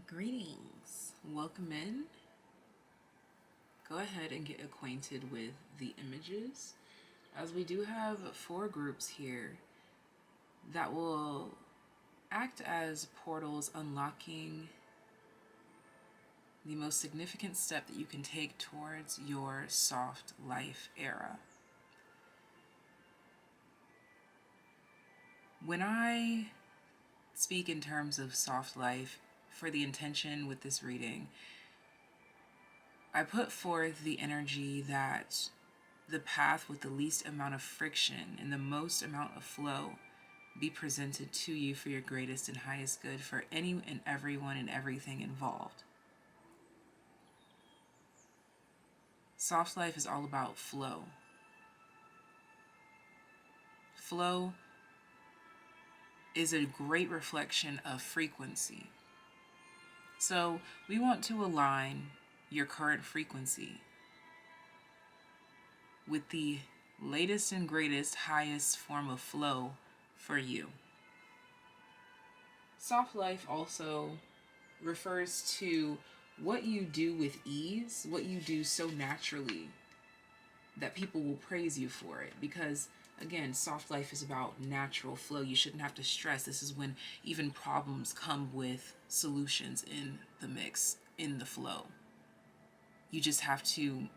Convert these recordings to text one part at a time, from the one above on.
Greetings. Welcome in. Go ahead and get acquainted with the images, as we do have 4 groups here that will act as portals unlocking the most significant step that you can take towards your soft life era. When I speak in terms of soft life, for the intention with this reading, I put forth the energy that the path with the least amount of friction and the most amount of flow be presented to you for your greatest and highest good for any and everyone and everything involved. Soft life is all about flow. Flow is a great reflection of frequency. So we want to align your current frequency with the latest and greatest, highest form of flow for you. Soft life also refers to what you do with ease, what you do so naturally that people will praise you for it. Because again, soft life is about natural flow. You shouldn't have to stress. This is when even problems come with solutions in the mix, in the flow. You just have to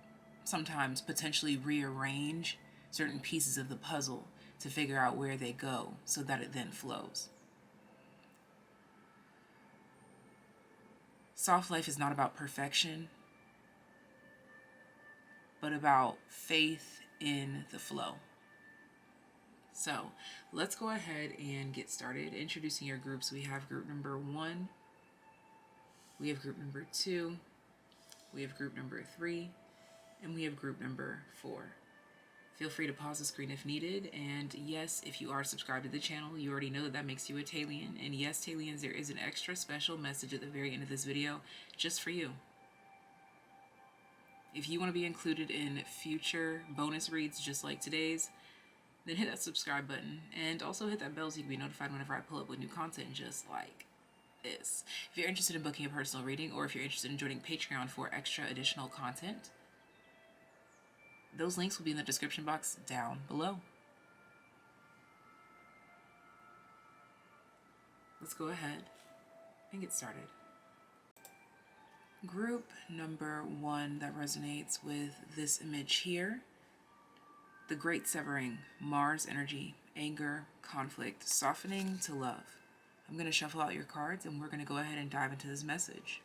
sometimes potentially rearrange certain pieces of the puzzle to figure out where they go so that it then flows. Soft life is not about perfection, but about faith in the flow. So let's go ahead and get started introducing your groups. We have group number 1, we have group number 2, we have group number 3, and we have group number 4. Feel free to pause the screen if needed. And yes, if you are subscribed to the channel, you already know that makes you a TAYlien. And yes, TAYliens, there is an extra special message at the very end of this video just for you. If you want to be included in future bonus reads just like today's, then hit that subscribe button and also hit that bell so you can be notified whenever I pull up with new content just like this. If you're interested in booking a personal reading, or if you're interested in joining Patreon for extra additional content, those links will be in the description box down below. Let's go ahead and get started. Group number 1 that resonates with this image here: the Great Severing, Mars energy, anger, conflict, softening to love. I'm going to shuffle out your cards and we're going to go ahead and dive into this message.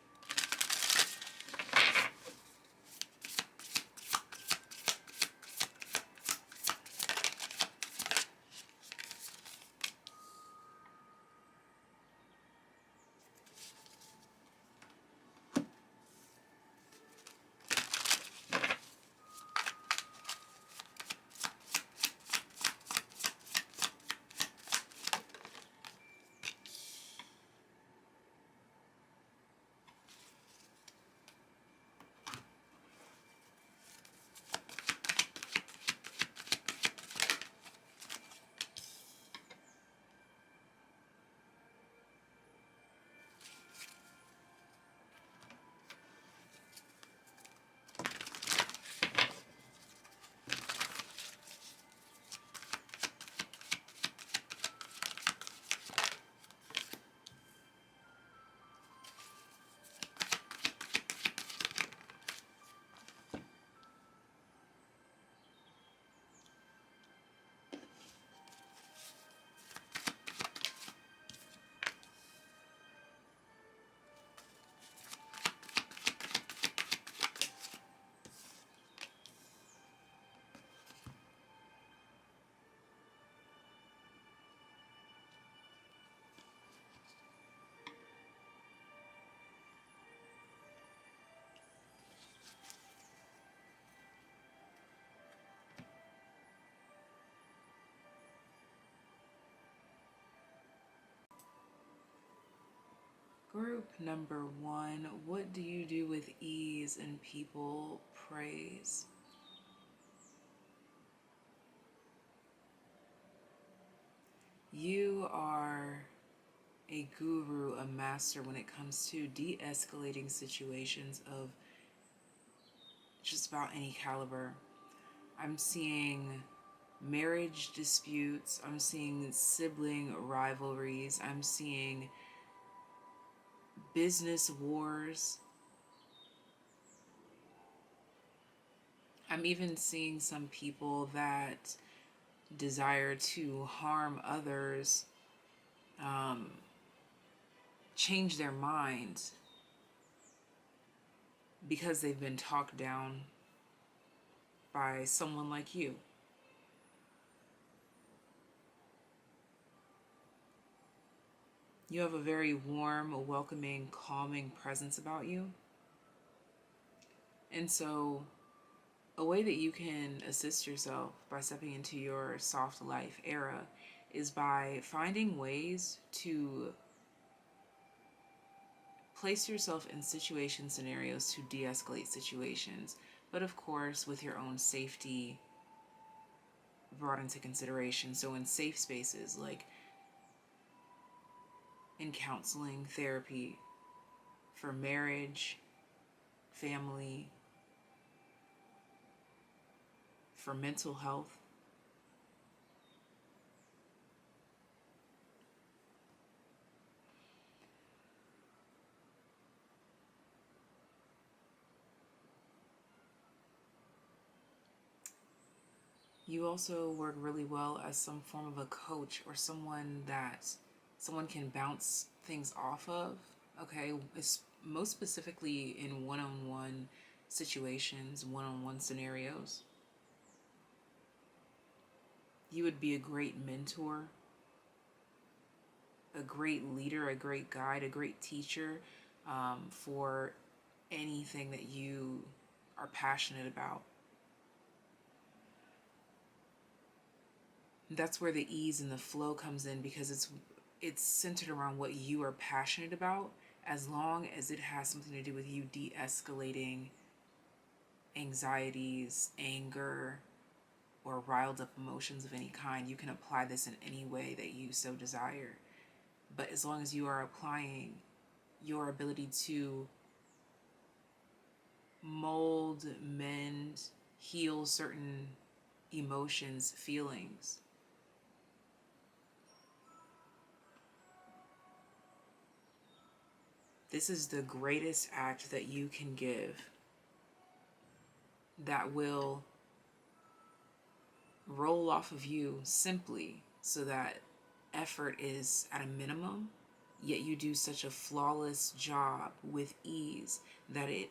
Group number 1, what do you do with ease and people praise? You are a guru, a master when it comes to de-escalating situations of just about any caliber. I'm seeing marriage disputes, I'm seeing sibling rivalries, I'm seeing business wars. I'm even seeing some people that desire to harm others change their minds because they've been talked down by someone like you. You have a very warm, welcoming, calming presence about you. And so a way that you can assist yourself by stepping into your soft life era is by finding ways to place yourself in scenarios to de-escalate situations, but of course with your own safety brought into consideration. So in safe spaces, like in counseling, therapy, for marriage, family, for mental health. You also work really well as some form of a coach or someone that someone can bounce things off of, okay? It's most specifically in one-on-one situations, one-on-one scenarios. You would be a great mentor, a great leader, a great guide, a great teacher for anything that you are passionate about. That's where the ease and the flow comes in, because it's centered around what you are passionate about, as long as it has something to do with you de-escalating anxieties, anger, or riled up emotions of any kind. You can apply this in any way that you so desire. But as long as you are applying your ability to mold, mend, heal certain emotions, feelings, this is the greatest act that you can give that will roll off of you simply so that effort is at a minimum, yet you do such a flawless job with ease that it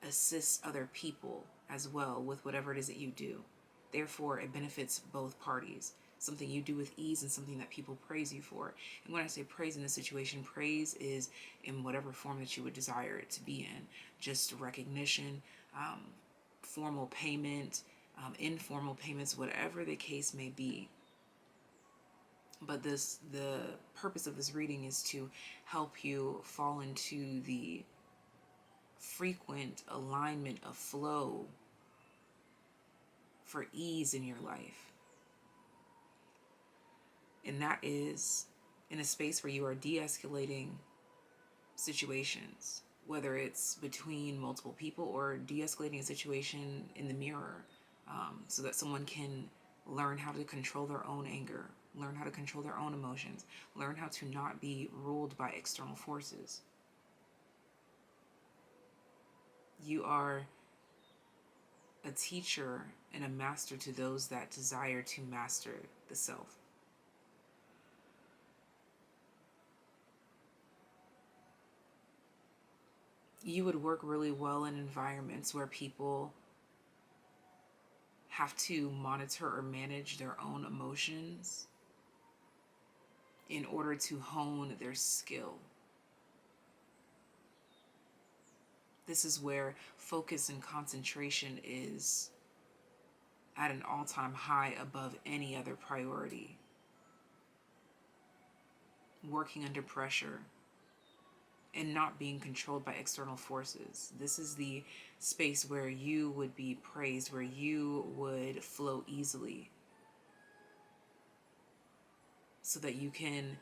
assists other people as well with whatever it is that you do. Therefore, it benefits both parties. Something you do with ease and something that people praise you for. And when I say praise in this situation, praise is in whatever form that you would desire it to be in. Just recognition, formal payment, informal payments, whatever the case may be. But the purpose of this reading is to help you fall into the frequent alignment of flow for ease in your life. And that is in a space where you are de-escalating situations, whether it's between multiple people or de-escalating a situation in the mirror, so that someone can learn how to control their own anger, learn how to control their own emotions, learn how to not be ruled by external forces. You are a teacher and a master to those that desire to master the self. You would work really well in environments where people have to monitor or manage their own emotions in order to hone their skill. This is where focus and concentration is at an all-time high above any other priority. Working under pressure and not being controlled by external forces. This is the space where you would be praised, where you would flow easily, so that you can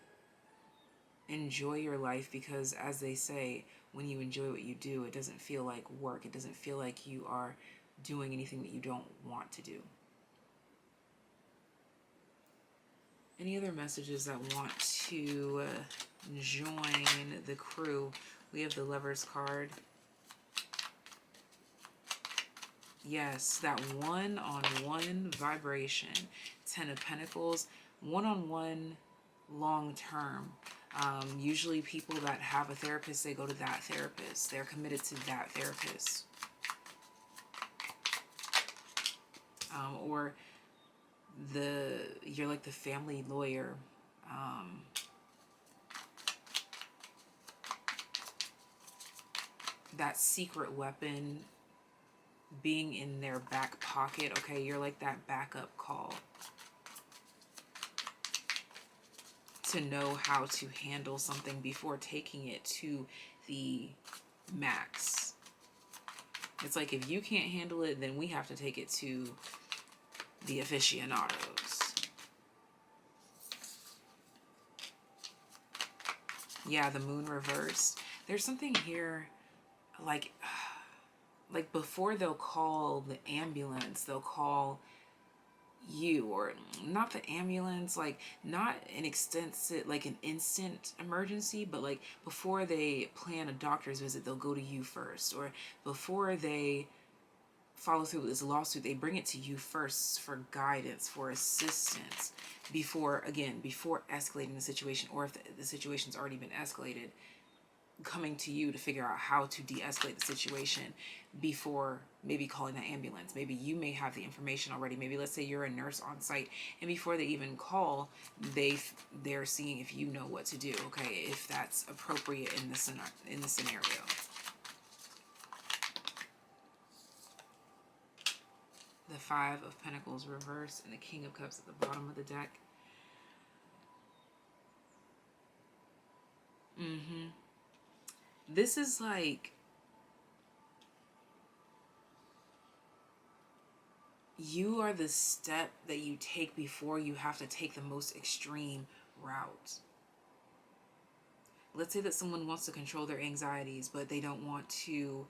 enjoy your life, because as they say, when you enjoy what you do, it doesn't feel like work. It doesn't feel like you are doing anything that you don't want to do. Any other messages that want to join the crew? We have the Lovers card. Yes, that one-on-one vibration. 10 of Pentacles, one-on-one, long-term. Usually people that have a therapist, they go to that therapist. They're committed to that therapist. Or you're like the family lawyer. That secret weapon being in their back pocket. Okay, you're like that backup call to know how to handle something before taking it to the max. It's like, if you can't handle it, then we have to take it to the aficionados. Yeah, the moon reversed. There's something here, like before they'll call the ambulance, they'll call you, or not the ambulance, like not an extensive, like an instant emergency, but like before they plan a doctor's visit, they'll go to you first. Or before they follow through with this lawsuit, they bring it to you first for guidance, for assistance, before escalating the situation. Or if the situation's already been escalated, coming to you to figure out how to de-escalate the situation before maybe calling the ambulance. Maybe you may have the information already. Maybe let's say you're a nurse on site, and before they even call, they're seeing if you know what to do, okay, if that's appropriate in the scenario. The 5 of Pentacles reversed and the King of Cups at the bottom of the deck. This is like, you are the step that you take before you have to take the most extreme route. Let's say that someone wants to control their anxieties, but they don't want to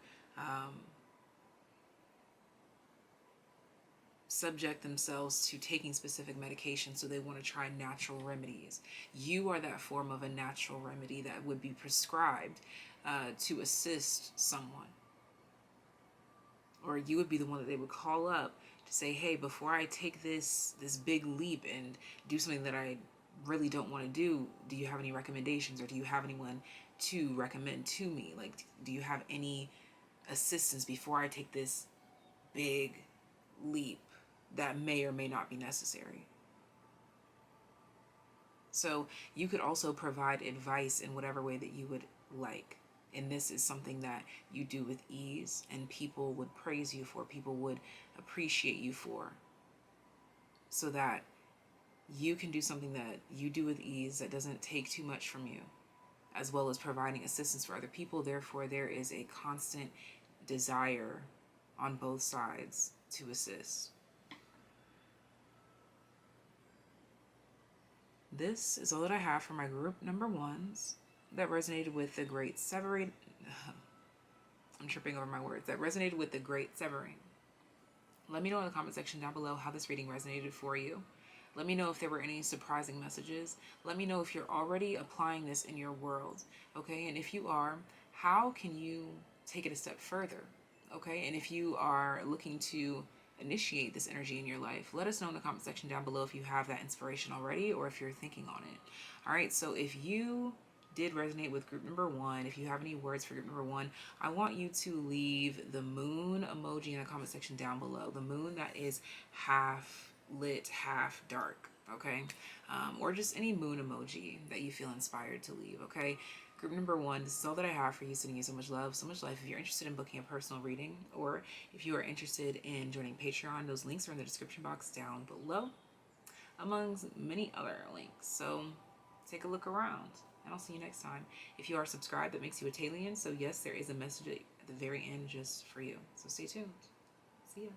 subject themselves to taking specific medications, so they want to try natural remedies. You are that form of a natural remedy that would be prescribed to assist someone. Or you would be the one that they would call up to say, hey, before I take this big leap and do something that I really don't want to do you have any recommendations, or do you have anyone to recommend to me? Like, do you have any assistance before I take this big leap that may or may not be necessary? So you could also provide advice in whatever way that you would like. And this is something that you do with ease, and people would praise you for, people would appreciate you for, so that you can do something that you do with ease that doesn't take too much from you, as well as providing assistance for other people. Therefore, there is a constant desire on both sides to assist. This is all that I have for my group number ones that resonated with the great severing. I'm tripping over my words. That resonated with the great severing. Let me know in the comment section down below how this reading resonated for you. Let me know if there were any surprising messages. Let me know if you're already applying this in your world, okay? And if you are, how can you take it a step further, okay? And if you are looking to initiate this energy in your life, let us know in the comment section down below if you have that inspiration already, or if you're thinking on it. All right, so if you did resonate with group number one, if you have any words for group number one, I want you to leave the moon emoji in the comment section down below. The moon that is half lit, half dark, okay? Or just any moon emoji that you feel inspired to leave, okay? Group number one, this is all that I have for you. Sending you so much love, so much life. If you're interested in booking a personal reading, or if you are interested in joining Patreon, those links are in the description box down below, amongst many other links. So take a look around, and I'll see you next time. If you are subscribed, that makes you a TAYlien. So yes, there is a message at the very end just for you. So stay tuned. See ya.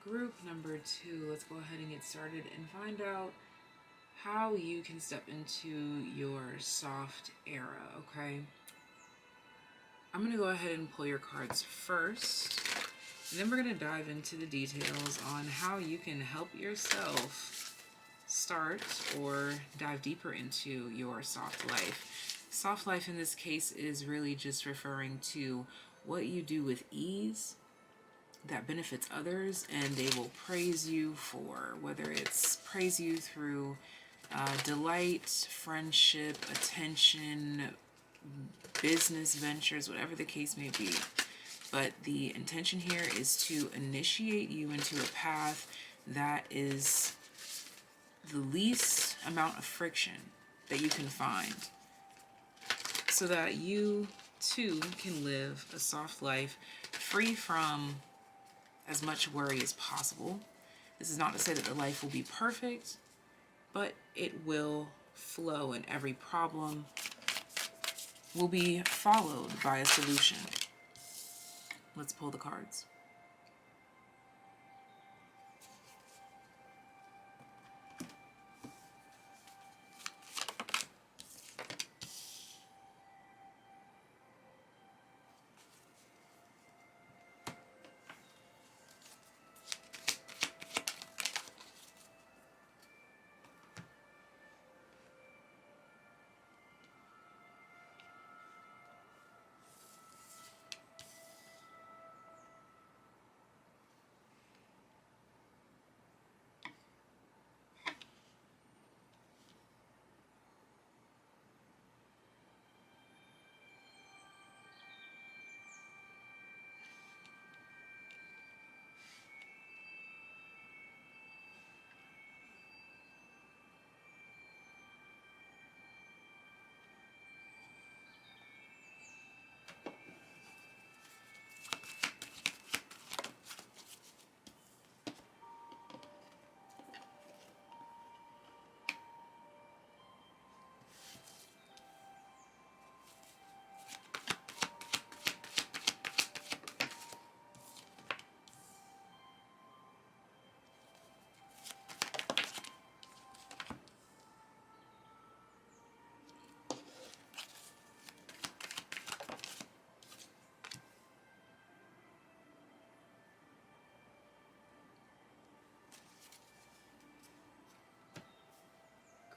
Group number two, let's go ahead and get started and find out how you can step into your soft era, okay? I'm going to go ahead and pull your cards first, and then we're going to dive into the details on how you can help yourself start or dive deeper into your soft life. Soft life in this case is really just referring to what you do with ease that benefits others and they will praise you for, whether it's praise you through delight, friendship, attention, business ventures, whatever the case may be. But the intention here is to initiate you into a path that is the least amount of friction that you can find, so that you too can live a soft life free from as much worry as possible. This is not to say that the life will be perfect, but it will flow and every problem will be followed by a solution. Let's pull the cards.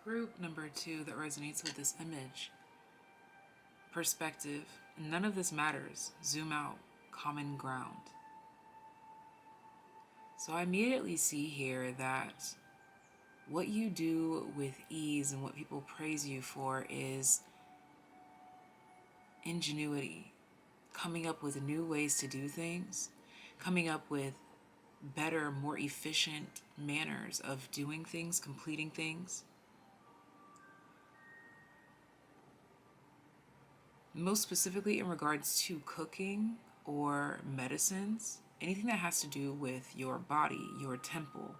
Group number 2 that resonates with this image. Perspective. None of this matters. Zoom out. Common ground. So I immediately see here that what you do with ease and what people praise you for is ingenuity. Coming up with new ways to do things. Coming up with better, more efficient manners of doing things, completing things. Most specifically in regards to cooking or medicines, anything that has to do with your body, your temple.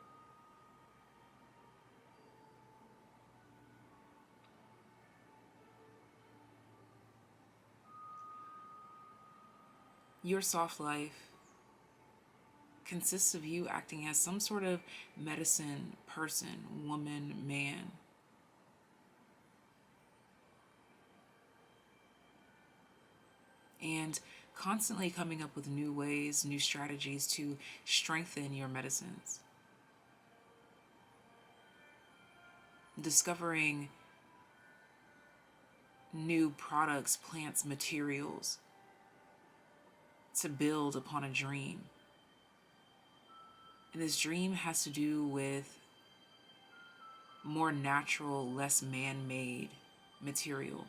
Your soft life consists of you acting as some sort of medicine person, woman, man. And constantly coming up with new ways, new strategies to strengthen your medicines. Discovering new products, plants, materials to build upon a dream. And this dream has to do with more natural, less man-made material.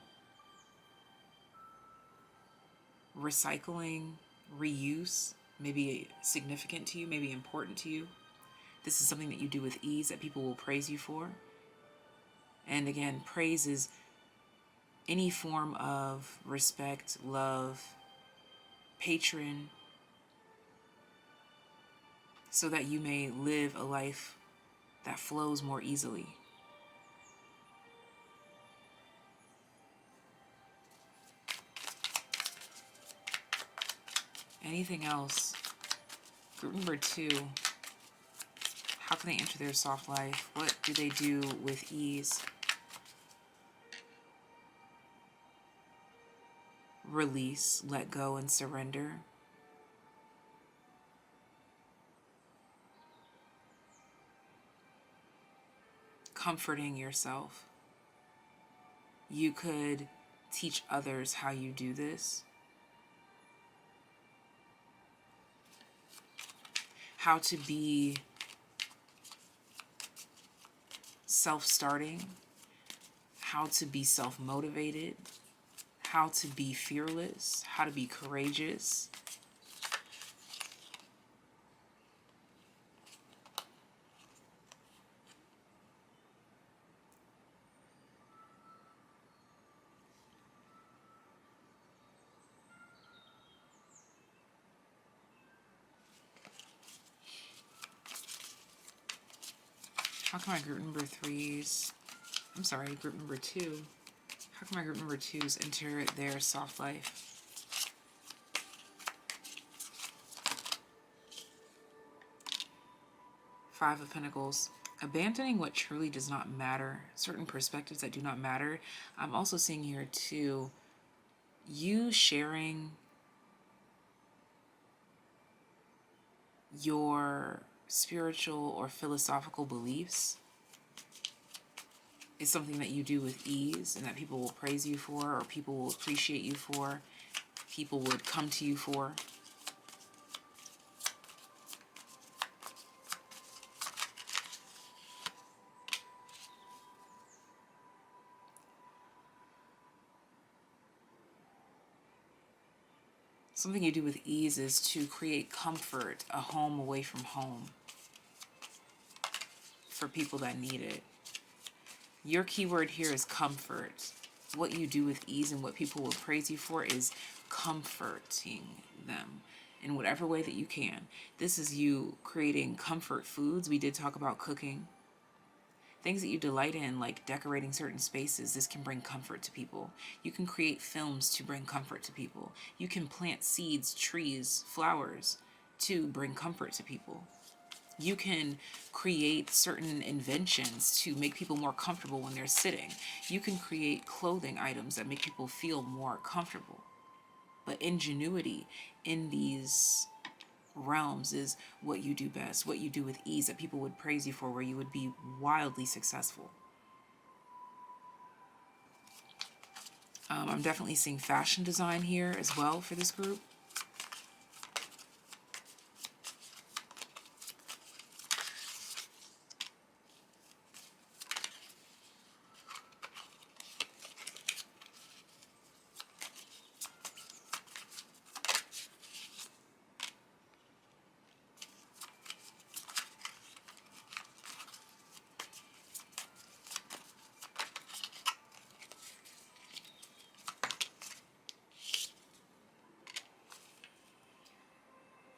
Recycling, reuse may be significant to you, may be important to you. This is something that you do with ease that people will praise you for. And again, praise is any form of respect, love, patron, so that you may live a life that flows more easily. Anything else? Group number 2. How can they enter their soft life? What do they do with ease? Release, let go, and surrender. Comforting yourself. You could teach others how you do this. How to be self-starting. How to be self-motivated. How to be fearless. How to be courageous. How can my group number threes, I'm sorry, group number two, how can my group number twos enter their soft life? Five of Pentacles. Abandoning what truly does not matter, certain perspectives that do not matter. I'm also seeing here too, you sharing your spiritual or philosophical beliefs is something that you do with ease and that people will praise you for, or people will appreciate you for, people would come to you for. Something you do with ease is to create comfort, a home away from home for people that need it. Your keyword here is comfort. What you do with ease and what people will praise you for is comforting them in whatever way that you can. This is you creating comfort foods. We did talk about cooking. Things that you delight in, like decorating certain spaces, this can bring comfort to people. You can create films to bring comfort to people. You can plant seeds, trees, flowers to bring comfort to people. You can create certain inventions to make people more comfortable when they're sitting. You can create clothing items that make people feel more comfortable. But ingenuity in these realms is what you do best, what you do with ease that people would praise you for, where you would be wildly successful. I'm definitely seeing fashion design here as well for this group.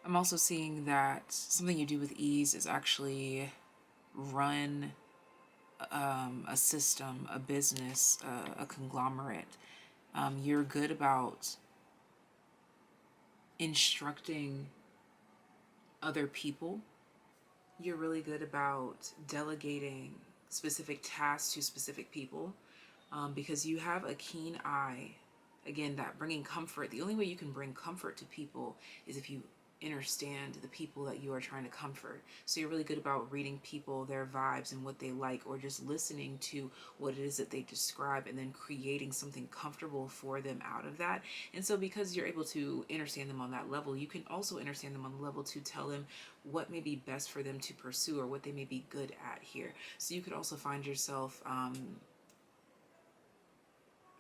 I'm also seeing that something you do with ease is actually run a system, a business, a conglomerate. You're good about instructing other people. You're really good about delegating specific tasks to specific people, because you have a keen eye. Again, that bringing comfort, the only way you can bring comfort to people is if you understand the people that you are trying to comfort. So you're really good about reading people, their vibes and what they like, or just listening to what it is that they describe and then creating something comfortable for them out of that. And so because you're able to understand them on that level, you can also understand them on the level to tell them what may be best for them to pursue or what they may be good at here. So you could also find yourself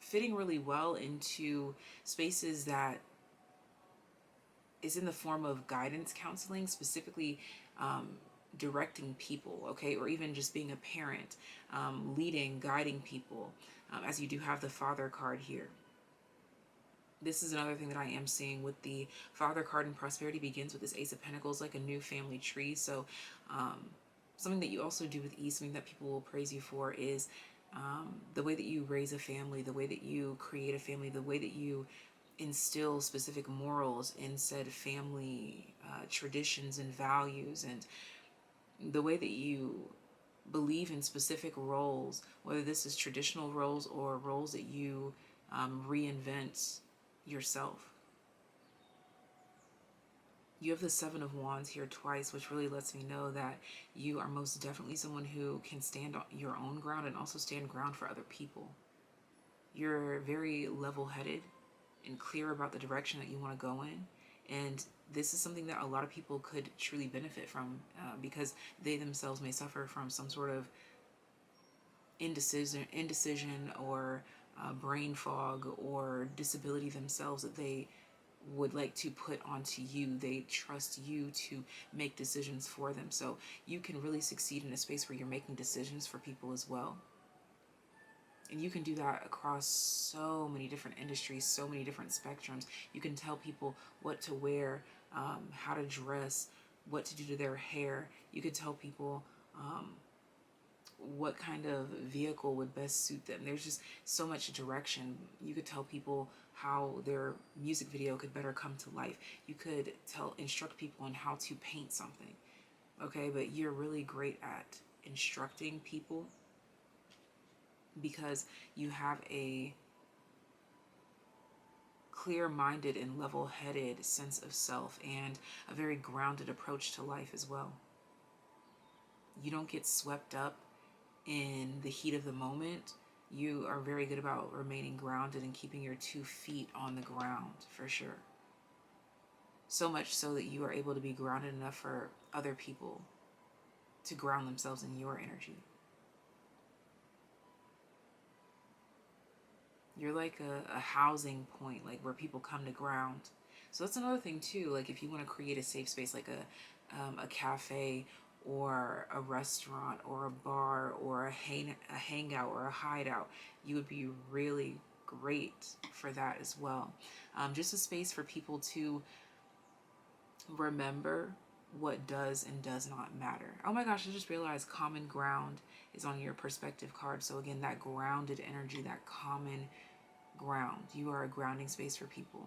fitting really well into spaces that is in the form of guidance counseling, specifically directing people, okay, or even just being a parent, leading, guiding people, as you do have the Father card here. This is another thing that I am seeing with the Father card, and prosperity begins with this Ace of Pentacles, like a new family tree. So something that you also do with ease, something that people will praise you for, is the way that you raise a family, the way that you create a family, the way that you instill specific morals in said family traditions and values, and the way that you believe in specific roles, whether this is traditional roles or roles that you reinvent yourself. You have the Seven of Wands here twice, which really lets me know that you are most definitely someone who can stand on your own ground and also stand ground for other people. You're very level-headed and clear about the direction that you want to go in. And this is something that a lot of people could truly benefit from because they themselves may suffer from some sort of indecision or brain fog or disability themselves that they would like to put onto you. They trust you to make decisions for them. So you can really succeed in a space where you're making decisions for people as well. And you can do that across so many different industries, so many different spectrums. You can tell people what to wear, how to dress, what to do to their hair. You could tell people what kind of vehicle would best suit them. There's just so much direction. You could tell people how their music video could better come to life. You could instruct people on how to paint something. Okay, but you're really great at instructing people because you have a clear-minded and level-headed sense of self and a very grounded approach to life as well. You don't get swept up in the heat of the moment. You are very good about remaining grounded and keeping your 2 feet on the ground, for sure. So much so that you are able to be grounded enough for other people to ground themselves in your energy. You're like a housing point, like where people come to ground. So that's another thing too. Like if you want to create a safe space, like a cafe or a restaurant or a bar or a hangout or a hideout, you would be really great for that as well. Just a space for people to remember what does and does not matter. Oh my gosh, I just realized common ground is on your perspective card. So again, that grounded energy, that common ground. You are a grounding space for people.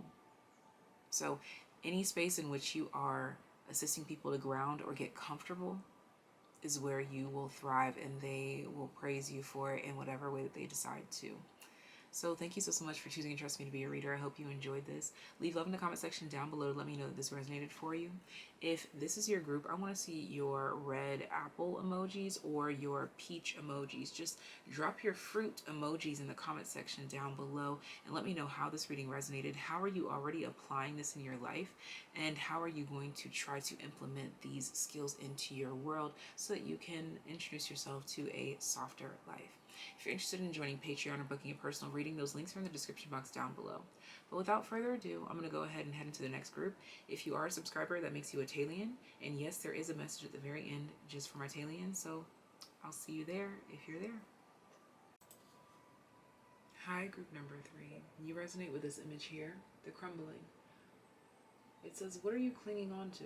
So any space in which you are assisting people to ground or get comfortable is where you will thrive, and they will praise you for it in whatever way that they decide to. So thank you so much for choosing to trust me to be a reader. I hope you enjoyed this. Leave love in the comment section down below to let me know that this resonated for you. If this is your group, I want to see your red apple emojis or your peach emojis. Just drop your fruit emojis in the comment section down below and let me know how this reading resonated. How are you already applying this in your life? And how are you going to try to implement these skills into your world so that you can introduce yourself to a softer life? If you're interested in joining Patreon or booking a personal reading, those links are in the description box down below. But without further ado, I'm going to go ahead and head into the next group. If you are a subscriber, that makes you a TAYlien. And yes, there is a message at the very end just for my TAYliens, so I'll see you there if you're there. Hi, group number 3. You resonate with this image here, the crumbling. It says, what are you clinging on to?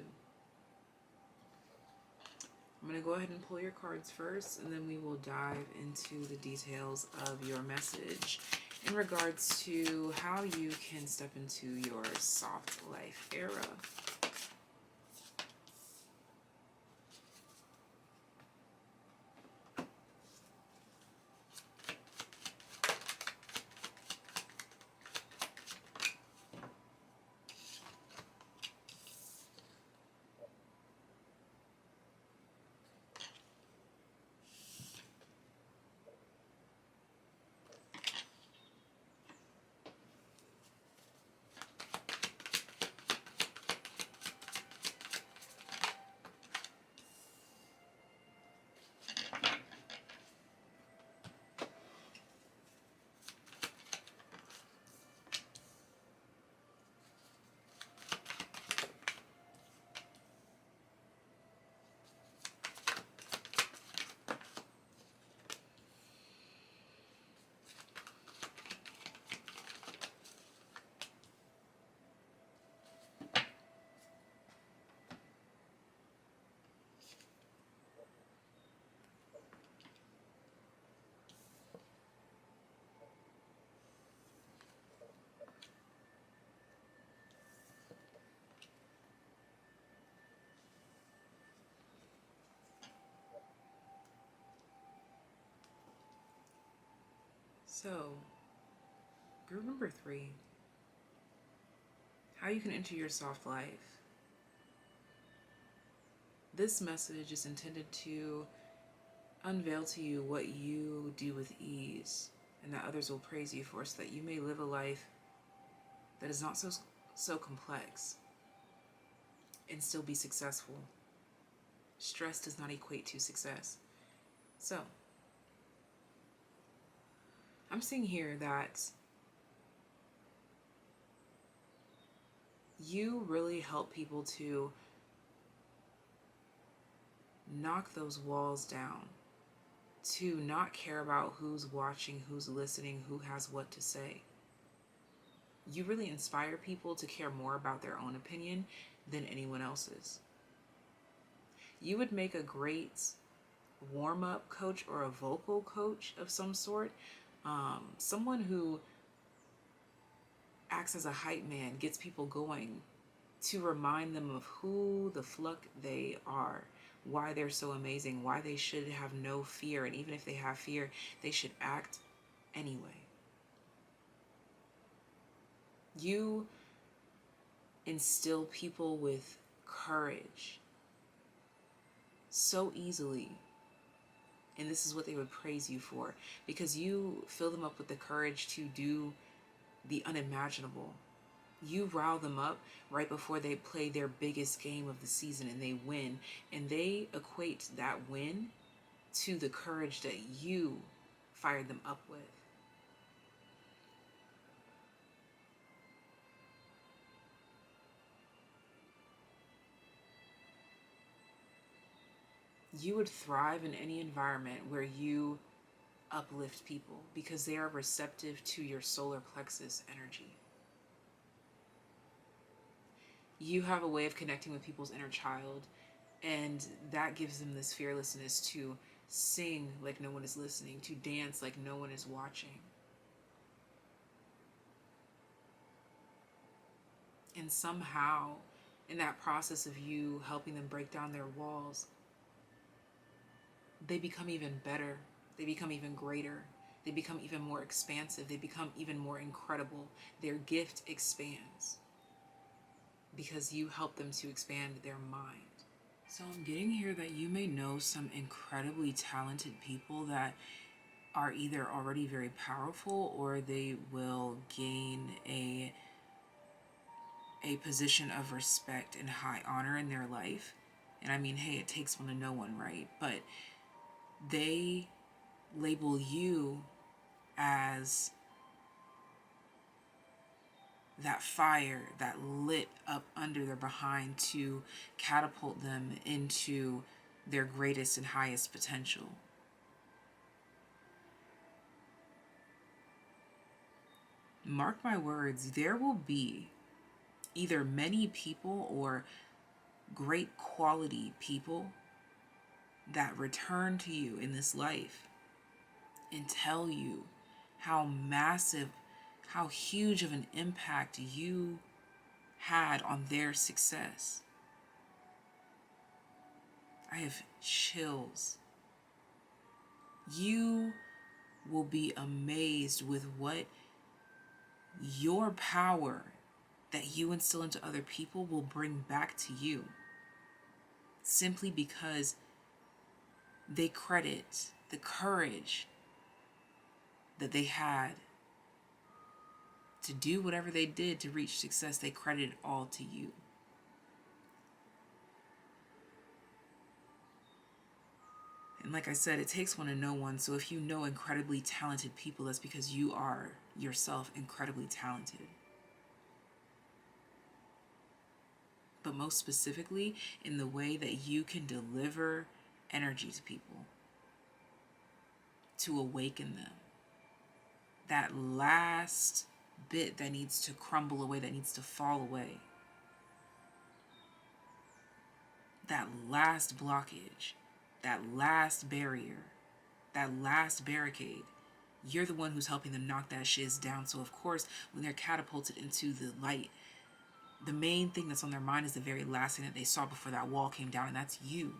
I'm going to go ahead and pull your cards first, and then we will dive into the details of your message in regards to how you can step into your soft life era. So, group number 3, how you can enter your soft life. This message is intended to unveil to you what you do with ease and that others will praise you for, so that you may live a life that is not so complex and still be successful. Stress does not equate to success. So, I'm seeing here that you really help people to knock those walls down, to not care about who's watching, who's listening, who has what to say. You really inspire people to care more about their own opinion than anyone else's. You would make a great warm-up coach or a vocal coach of some sort. Someone who acts as a hype man, gets people going, to remind them of who the fuck they are, why they're so amazing, why they should have no fear, and even if they have fear, they should act anyway. You instill people with courage so easily, and this is what they would praise you for, because you fill them up with the courage to do the unimaginable. You rile them up right before they play their biggest game of the season and they win, and they equate that win to the courage that you fired them up with. You would thrive in any environment where you uplift people, because they are receptive to your solar plexus energy. You have a way of connecting with people's inner child, and that gives them this fearlessness to sing like no one is listening, to dance like no one is watching. And somehow, in that process of you helping them break down their walls, they become even better. They become even greater. They become even more expansive. They become even more incredible. Their gift expands because you help them to expand their mind. So I'm getting here that you may know some incredibly talented people that are either already very powerful, or they will gain a position of respect and high honor in their life. And I mean, hey, it takes one to know one, right? But they label you as that fire that lit up under their behind to catapult them into their greatest and highest potential. Mark my words, there will be either many people or great quality people that return to you in this life and tell you how massive, how huge of an impact you had on their success. I have chills. You will be amazed with what your power that you instill into other people will bring back to you, simply because they credit the courage that they had to do whatever they did to reach success. They credit it all to you. And like I said, it takes one to know one. So if you know incredibly talented people, that's because you are yourself incredibly talented. But most specifically, in the way that you can deliver energy to people, to awaken them. That last bit that needs to crumble away, that needs to fall away. That last blockage, that last barrier, that last barricade. You're the one who's helping them knock that shiz down. So of course, when they're catapulted into the light, the main thing that's on their mind is the very last thing that they saw before that wall came down, and that's you.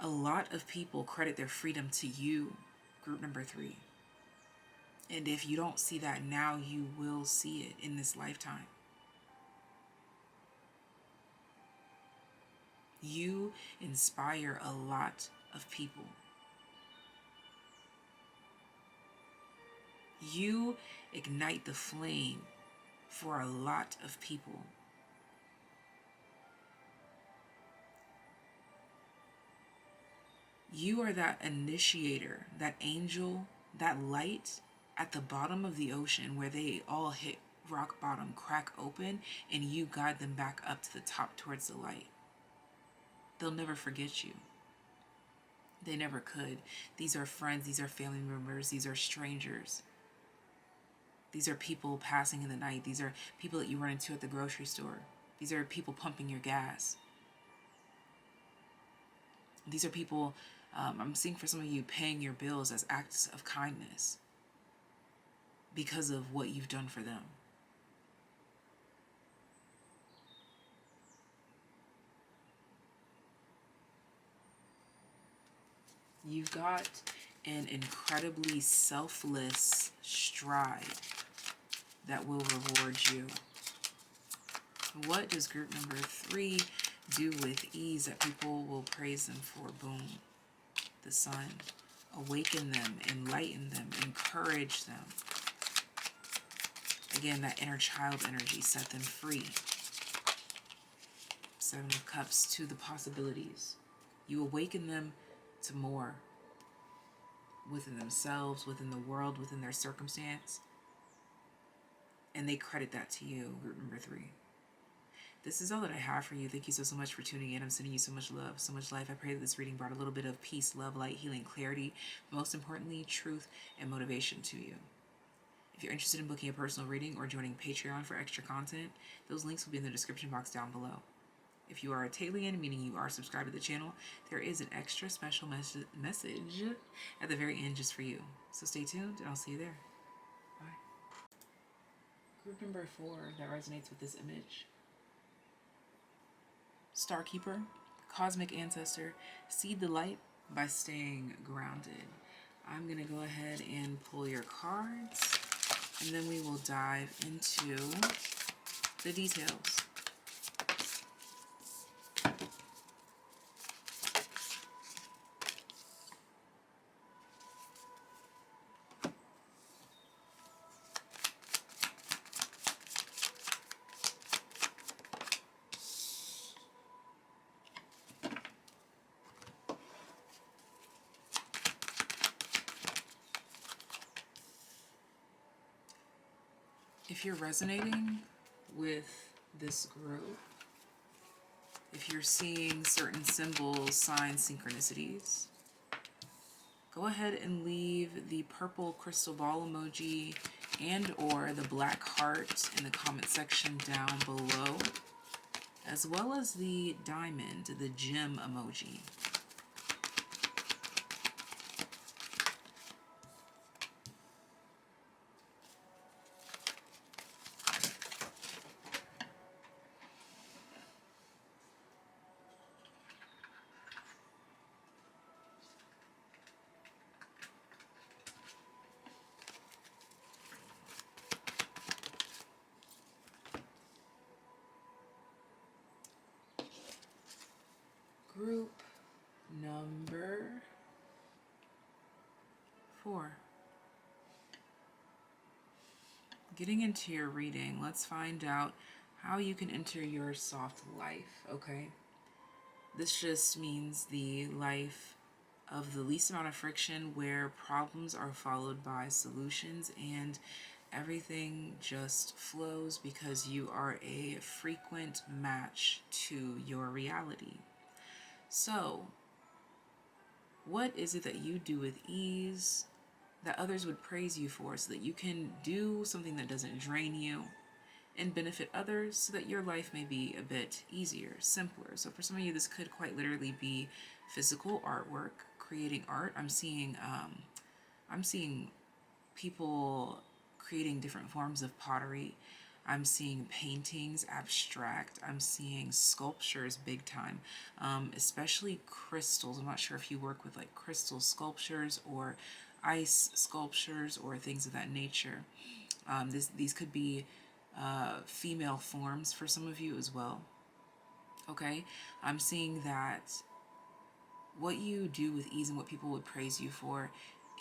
A lot of people credit their freedom to you, group number 3. And if you don't see that now, you will see it in this lifetime. You inspire a lot of people. You ignite the flame for a lot of people. You are that initiator, that angel, that light at the bottom of the ocean where they all hit rock bottom, crack open, and you guide them back up to the top towards the light. They'll never forget you. They never could. These are friends, these are family members, these are strangers. These are people passing in the night. These are people that you run into at the grocery store. These are people pumping your gas. These are people, I'm seeing for some of you, paying your bills as acts of kindness because of what you've done for them. You've got an incredibly selfless stride that will reward you. What does group number 3 do with ease that people will praise them for? Boom. The sun. Awaken them, enlighten them, encourage them. Again, that inner child energy, set them free. 7 of Cups to the possibilities. You awaken them to more within themselves, within the world, within their circumstance. And they credit that to you, group number 3. This is all that I have for you. Thank you so much for tuning in. I'm sending you so much love, so much life. I pray that this reading brought a little bit of peace, love, light, healing, clarity, most importantly, truth and motivation to you. If you're interested in booking a personal reading or joining Patreon for extra content, those links will be in the description box down below. If you are a TAYlien, meaning you are subscribed to the channel, there is an extra special message at the very end just for you. So stay tuned, and I'll see you there. Bye. Group number 4 that resonates with this image. Starkeeper, Cosmic Ancestor, seed the light by staying grounded. I'm going to go ahead and pull your cards, and then we will dive into the details. If you're resonating with this group, if you're seeing certain symbols, signs, synchronicities, go ahead and leave the purple crystal ball emoji and or the black heart in the comment section down below, as well as the diamond, the gem emoji. Group number 4. Getting into your reading, let's find out how you can enter your soft life, okay? This just means the life of the least amount of friction, where problems are followed by solutions and everything just flows because you are a frequent match to your reality. So, what is it that you do with ease that others would praise you for, so that you can do something that doesn't drain you and benefit others, so that your life may be a bit easier, simpler? So for some of you, this could quite literally be physical artwork, creating art. I'm seeing people creating different forms of pottery. I'm seeing paintings, abstract. I'm seeing sculptures big time, especially crystals. I'm not sure if you work with like crystal sculptures or ice sculptures or things of that nature. These could be female forms for some of you as well. Okay, I'm seeing that what you do with ease and what people would praise you for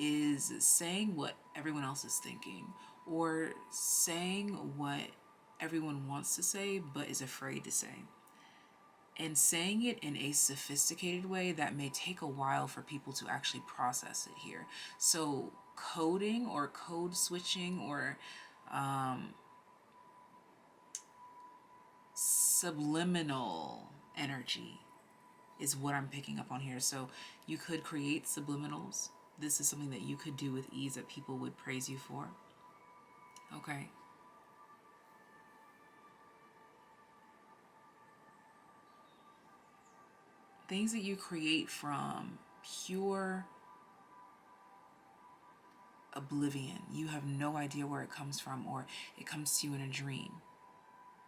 is saying what everyone else is thinking, or saying what everyone wants to say but is afraid to say, and saying it in a sophisticated way that may take a while for people to actually process it here. So coding or code switching or subliminal energy is what I'm picking up on here. So you could create subliminals. This is something that you could do with ease that people would praise you for. Okay. Things that you create from pure oblivion. You have no idea where it comes from, or it comes to you in a dream.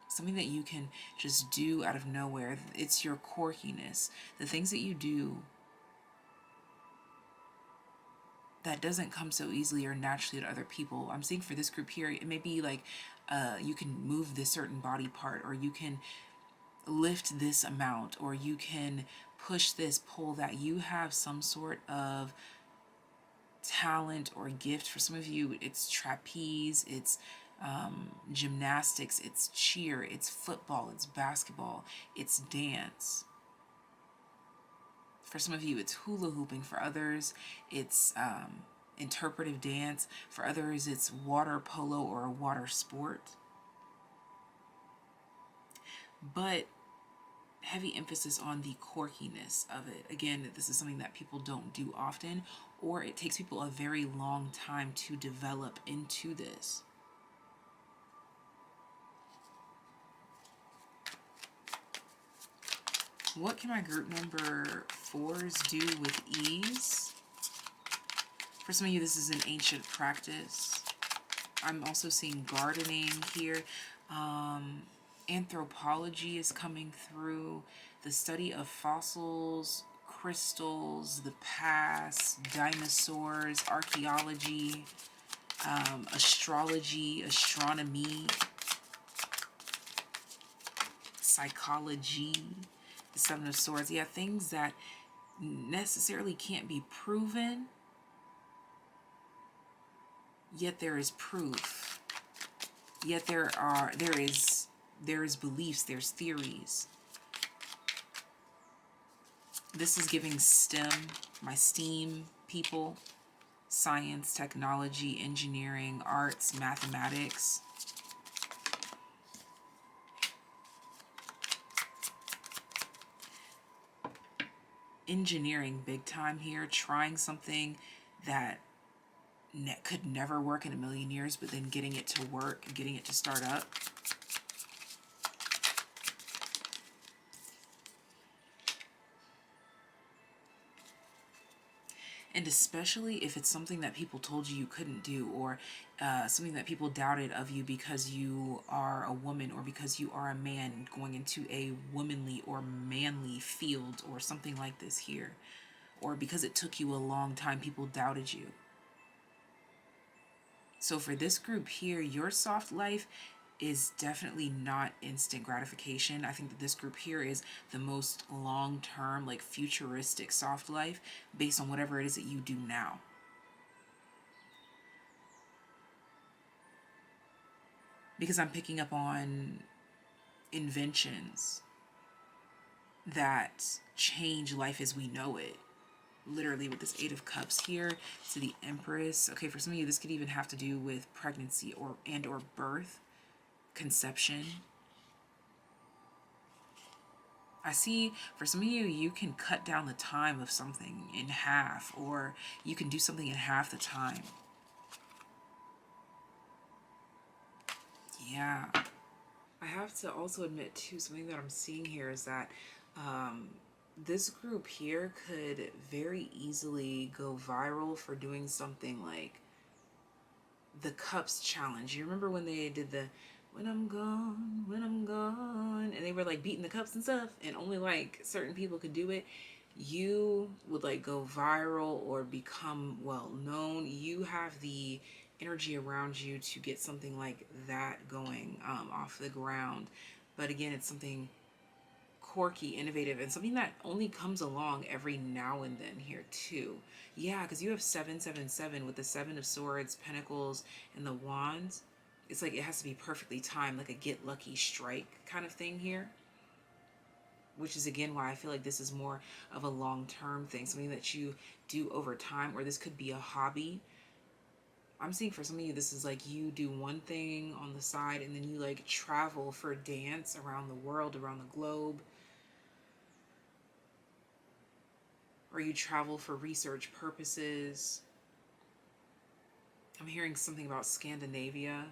Something that you can just do out of nowhere. It's your quirkiness. The things that you do that doesn't come so easily or naturally to other people. I'm seeing for this group here, it may be like you can move this certain body part, or you can lift this amount, or you can push this, pull that. You have some sort of talent or gift. For some of you, it's trapeze, it's gymnastics, it's cheer, it's football, it's basketball, it's dance. For some of you, it's hula hooping. For others, it's interpretive dance. For others, it's water polo or a water sport. But heavy emphasis on the quirkiness of it. Again, this is something that people don't do often, or it takes people a very long time to develop into this. What can my group number 4s do with ease? For some of you, this is an ancient practice. I'm also seeing gardening here. Anthropology is coming through. The study of fossils, crystals, the past, dinosaurs, archaeology, astrology, astronomy, psychology, the Seven of Swords. Yeah, things that necessarily can't be proven, yet there is proof. Yet there is beliefs, there's theories. This is giving STEM, my STEAM people, science, technology, engineering, arts, mathematics. Engineering big time here, trying something that could never work in a million years, but then getting it to work, getting it to start up. And especially if it's something that people told you couldn't do, or something that people doubted of you because you are a woman, or because you are a man going into a womanly or manly field, or something like this here, or because it took you a long time, people doubted you. So for this group here, your soft life is definitely not instant gratification. I think that this group here is the most long-term, like futuristic soft life based on whatever it is that you do now. Because I'm picking up on inventions that change life as we know it. Literally with this Eight of Cups here to the Empress. Okay, for some of you, this could even have to do with pregnancy or birth, conception. I see for some of you, you can cut down the time of something in half, or you can do something in half the time. Yeah. I have to also admit too, something that I'm seeing here is that this group here could very easily go viral for doing something like the Cups challenge. You remember when they did the when I'm gone, when I'm gone. And they were like beating the cups and stuff, and only like certain people could do it. You would like go viral or become well known. You have the energy around you to get something like that going off the ground. But again, it's something quirky, innovative, and something that only comes along every now and then here too. Yeah, because you have 777 with the Seven of Swords, Pentacles, and the Wands. It's like it has to be perfectly timed, like a get lucky strike kind of thing here. Which is again why I feel like this is more of a long-term thing, something that you do over time, or this could be a hobby. I'm seeing for some of you, this is like you do one thing on the side and then you like travel for dance around the world, around the globe. Or you travel for research purposes. I'm hearing something about Scandinavia.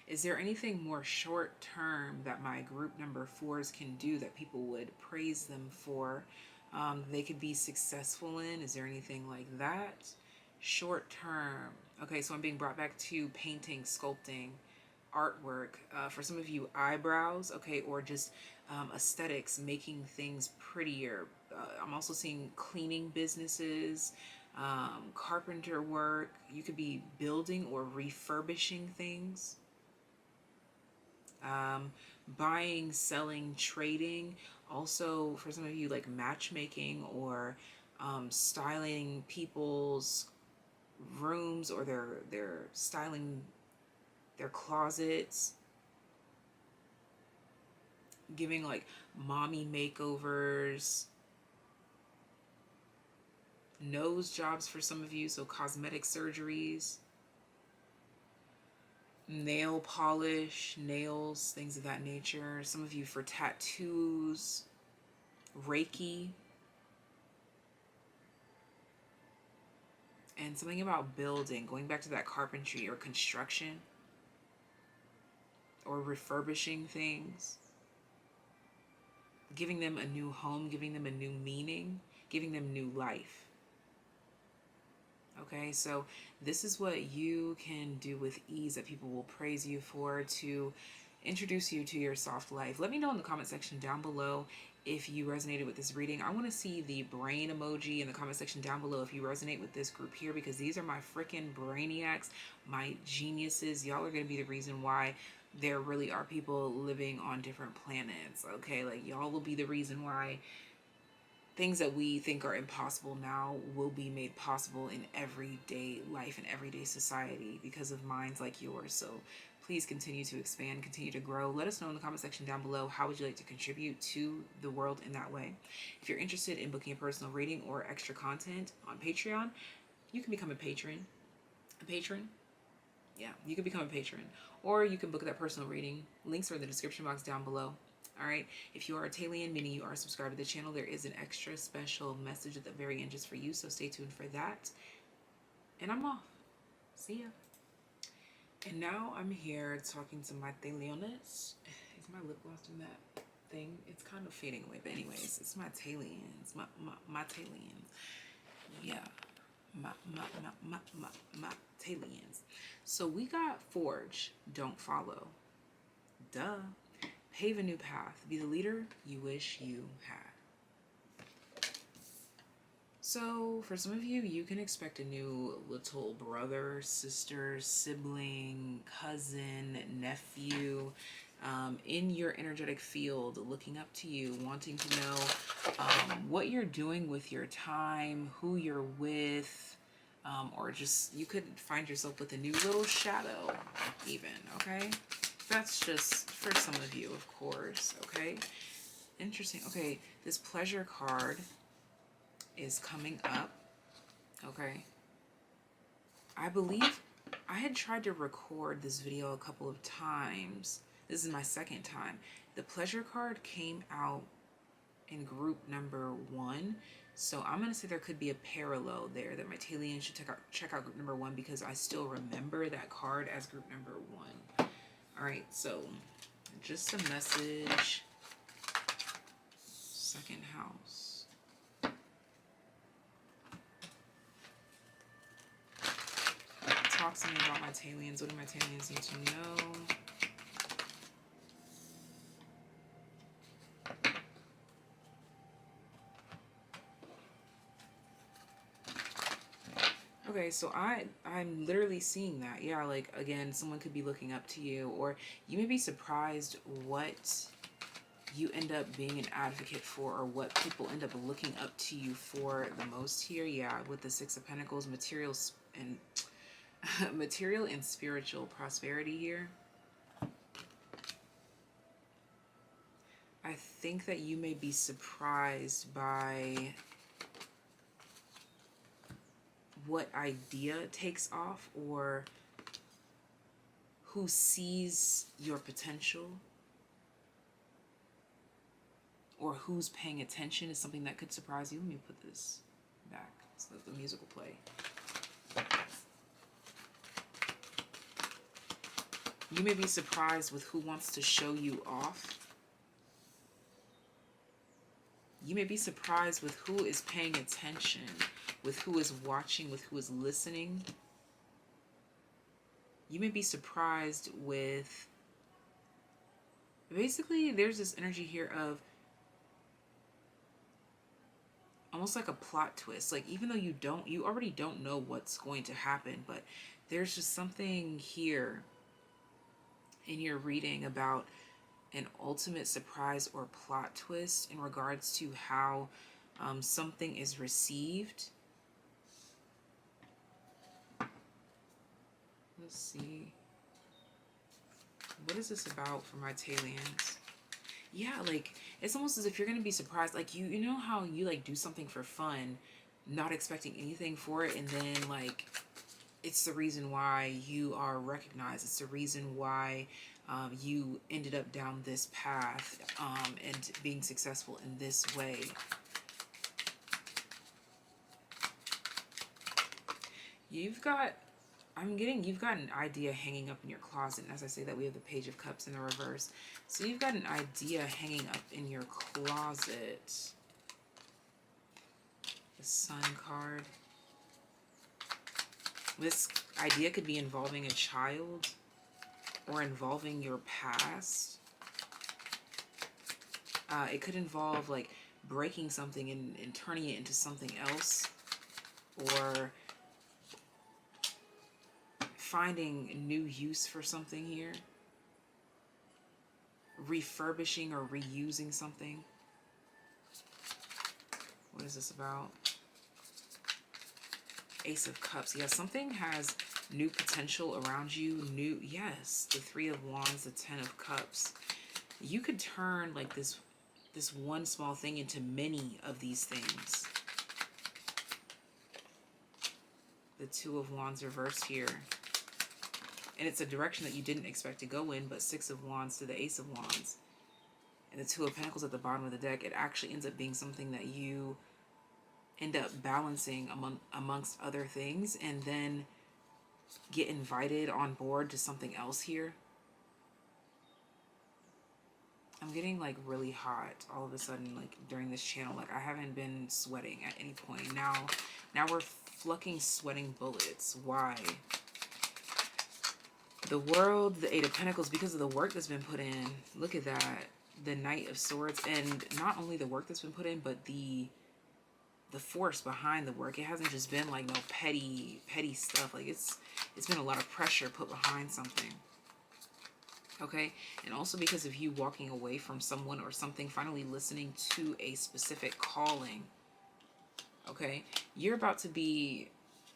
Is there anything more short term that my group number 4s can do that people would praise them for? They could be successful in? Is there anything like that? Short term. Okay, so I'm being brought back to painting, sculpting, artwork. For some of you, eyebrows, okay, or just aesthetics, making things prettier. I'm also seeing cleaning businesses, carpenter work. You could be building or refurbishing things. Buying, selling, trading. Also, for some of you, like matchmaking or styling people's rooms, or they're styling their closets, giving like mommy makeovers, nose jobs for some of you, so cosmetic surgeries, nail polish, nails, things of that nature. Some of you for tattoos, Reiki, and something about building, going back to that carpentry or construction or refurbishing things, giving them a new home, giving them a new meaning, giving them new life. Okay, so this is what you can do with ease that people will praise you for, to introduce you to your soft life. Let me know in the comment section down below if you resonated with this reading. I want to see the brain emoji in the comment section down below if you resonate with this group here, because these are my freaking brainiacs, my geniuses. Y'all are going to be the reason why there really are people living on different planets. Okay, like y'all will be the reason why things that we think are impossible now will be made possible in everyday life and everyday society because of minds like yours. So please continue to expand, continue to grow. Let us know in the comment section down below, how would you like to contribute to the world in that way? If you're interested in booking a personal reading or extra content on Patreon, you can become a patron. A patron? Yeah, you can become a patron. Or you can book that personal reading. Links are in the description box down below. All right, if you are a TAYlian, meaning you are subscribed to the channel, there is an extra special message at the very end just for you, so stay tuned for that. And I'm off. See ya. And now I'm here talking to my TAYliens. Is my lip gloss doing that thing? It's kind of fading away, but anyways, it's my TAYliens. My TAYliens. Yeah. My TAYliens. So we got Forge, Don't Follow. Duh. Pave a new path. Be the leader you wish you had. So for some of you, you can expect a new little brother, sister, sibling, cousin, nephew in your energetic field, looking up to you, wanting to know what you're doing with your time, who you're with, or just you could find yourself with a new little shadow even, okay? That's just for some of you, of course, okay? Interesting. Okay, this pleasure card is coming up, okay? I believe I had tried to record this video a couple of times. This is my second time. The pleasure card came out in group number 1. So I'm going to say there could be a parallel there that my TAYliens should check out group number 1, because I still remember that card as group number 1. All right, so just a message. Second house. talk to me about my TAYliens. What do my TAYliens need to know? Okay, so I'm literally seeing that. Yeah, like, again, someone could be looking up to you, or you may be surprised what you end up being an advocate for, or what people end up looking up to you for the most here. Yeah, with the Six of Pentacles, materials and material and spiritual prosperity here. I think that you may be surprised by what idea takes off, or who sees your potential, or who's paying attention is something that could surprise you. Let me put this back so that the music will play. You may be surprised with who wants to show you off. You may be surprised with who is paying attention, with who is watching, with who is listening. You may be surprised with, basically, there's this energy here of almost like a plot twist. Like, even though you already don't know what's going to happen, but there's just something here in your reading about an ultimate surprise or plot twist in regards to how something is received. Let's see. What is this about for my TAYliens? Yeah, like, it's almost as if you're going to be surprised. Like, you know how you, like, do something for fun, not expecting anything for it, and then, like, it's the reason why you are recognized. It's the reason why you ended up down this path and being successful in this way. You've got an idea hanging up in your closet. And as I say that, we have the Page of Cups in the reverse. So you've got an idea hanging up in your closet. The Sun card. This idea could be involving a child or involving your past. It could involve, like, breaking something and turning it into something else, or finding new use for something here, refurbishing or reusing something. What is this about? Ace of Cups. Yeah, something has new potential around you. Yes, the Three of Wands, the Ten of Cups. You could turn, like, this one small thing into many of these things. The Two of Wands reversed here. And it's a direction that you didn't expect to go in, but Six of Wands to the Ace of Wands. And the Two of Pentacles at the bottom of the deck. It actually ends up being something that you end up balancing amongst other things, and then get invited on board to something else here. I'm getting, like, really hot all of a sudden, like, during this channel. Like, I haven't been sweating at any point. Now we're fucking sweating bullets. Why? The World, the Eight of Pentacles, because of the work that's been put in. Look at that. The Knight of Swords. And not only the work that's been put in, but the force behind the work. It hasn't just been, like, no petty stuff. Like, it's been a lot of pressure put behind something. Okay? And also because of you walking away from someone or something, finally listening to a specific calling. Okay? You're about to be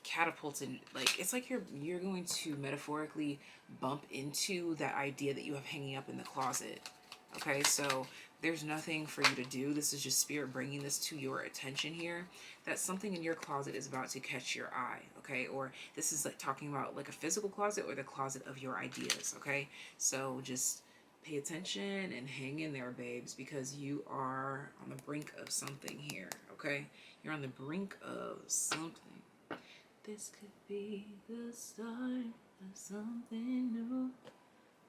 catapulted. Like, it's like you're going to metaphorically bump into that idea that you have hanging up in the closet. Okay? So there's nothing for you to do. This is just Spirit bringing this to your attention here. That something in your closet is about to catch your eye, okay? Or this is, like, talking about, like, a physical closet or the closet of your ideas, okay? So just pay attention and hang in there, babes, because you are on the brink of something here, okay? You're on the brink of something. This could be the start of something new.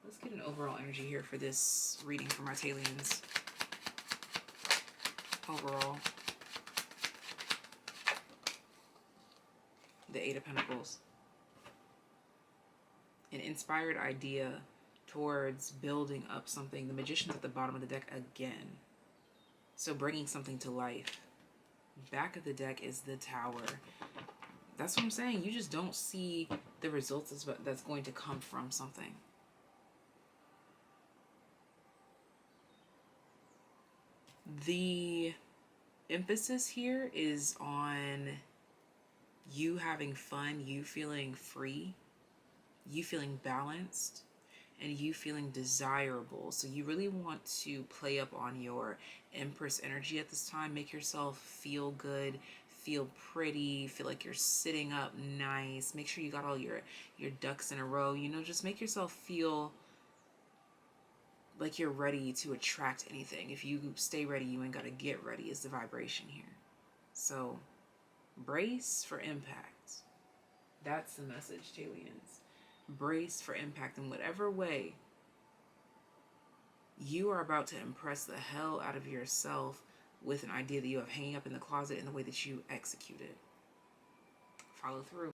Let's get an overall energy here for this reading for my TAYliens. Overall. The Eight of Pentacles. an inspired idea towards building up something. The Magician's at the bottom of the deck again. So bringing something to life. Back of the deck is the Tower. That's what I'm saying. You just don't see the results that's going to come from something. The emphasis here is on you having fun, you feeling free, you feeling balanced, and you feeling desirable. So you really want to play up on your Empress energy at this time. Make yourself feel good, feel pretty, feel like you're sitting up nice. Make sure you got all your ducks in a row. You know, just make yourself feel like you're ready to attract anything. If you stay ready, you ain't got to get ready is the vibration here. So brace for impact. That's the message, TAYliens. Brace for impact in whatever way you are about to impress the hell out of yourself with an idea that you have hanging up in the closet in the way that you execute it. Follow through.